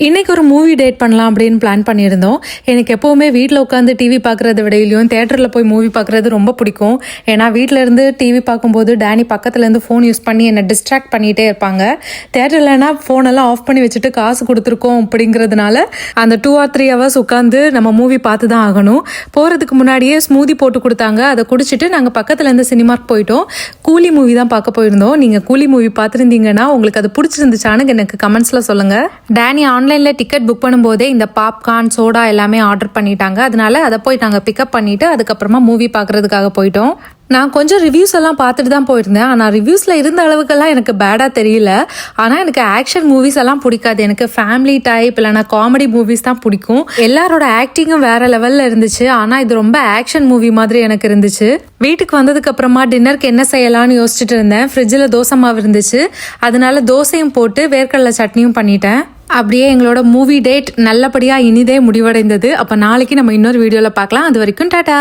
இன்றைக்கி ஒரு movie date பண்ணலாம் அப்படின்னு பிளான் பண்ணியிருந்தோம். எனக்கு எப்போவுமே வீட்டில் உட்காந்து டிவி பார்க்குறத விடையிலையும் தேட்டரில் போய் மூவி பார்க்குறது ரொம்ப பிடிக்கும். ஏன்னா வீட்டில் இருந்து டிவி பார்க்கும்போது டேனி பக்கத்துலேருந்து ஃபோன் யூஸ் பண்ணி என்னை டிஸ்ட்ராக்ட் பண்ணிகிட்டே இருப்பாங்க. தேட்டர்லனா ஃபோனெல்லாம் ஆஃப் பண்ணி வச்சுட்டு காசு கொடுத்துருக்கோம் அப்படிங்கிறதுனால அந்த 2 or 3 hours உட்காந்து நம்ம மூவி பார்த்து தான் ஆகணும். போகிறதுக்கு முன்னாடியே ஸ்மூதி போட்டு கொடுத்தாங்க. அதை குடிச்சிட்டு நாங்கள் பக்கத்துலேருந்து சினிமாக்கு போயிட்டோம். கூலி மூவி தான் பார்க்க போயிருந்தோம். நீங்கள் கூலி மூவி பார்த்துருந்தீங்கன்னா உங்களுக்கு அது பிடிச்சிருந்துச்சான்னு எனக்கு கமெண்ட்ஸில் சொல்லுங்கள். டேனி ஆன்லைனில் டிக்கெட் புக் பண்ணும்போதே இந்த பாப்கார்ன் சோடா எல்லாமே ஆர்டர் பண்ணிட்டாங்க. அதனால அதை போய் நாங்கள் பிக்கப் பண்ணிவிட்டு அதுக்கப்புறமா மூவி பார்க்குறதுக்காக போயிட்டோம். நான் கொஞ்சம் ரிவ்யூஸ் எல்லாம் பார்த்துட்டு தான் போயிருந்தேன். ஆனால் ரிவ்யூஸில் இருந்த அளவுக்கெல்லாம் எனக்கு பேடாக தெரியல. ஆனால் எனக்கு ஆக்ஷன் மூவிஸ் எல்லாம் பிடிக்காது. எனக்கு ஃபேமிலி டைப் இல்லைனா காமெடி மூவிஸ் தான் பிடிக்கும். எல்லாரோட ஆக்டிங்கும் வேறு லெவலில் இருந்துச்சு. ஆனால் இது ரொம்ப ஆக்ஷன் மூவி மாதிரி எனக்கு இருந்துச்சு. வீட்டுக்கு வந்ததுக்கு அப்புறமா டின்னருக்கு என்ன செய்யலாம்னு யோசிச்சுட்டு இருந்தேன். ஃப்ரிட்ஜில் தோசை மாவு இருந்துச்சு. அதனால தோசையும் போட்டு வேர்க்கடலை சட்னியும் பண்ணிட்டேன். அப்படியே எங்களோட மூவி டேட் நல்லபடியாக இனிதே முடிவடைந்தது. அப்போ நாளைக்கு நம்ம இன்னொரு வீடியோவில் பார்க்கலாம். அது வரைக்கும் டாடா.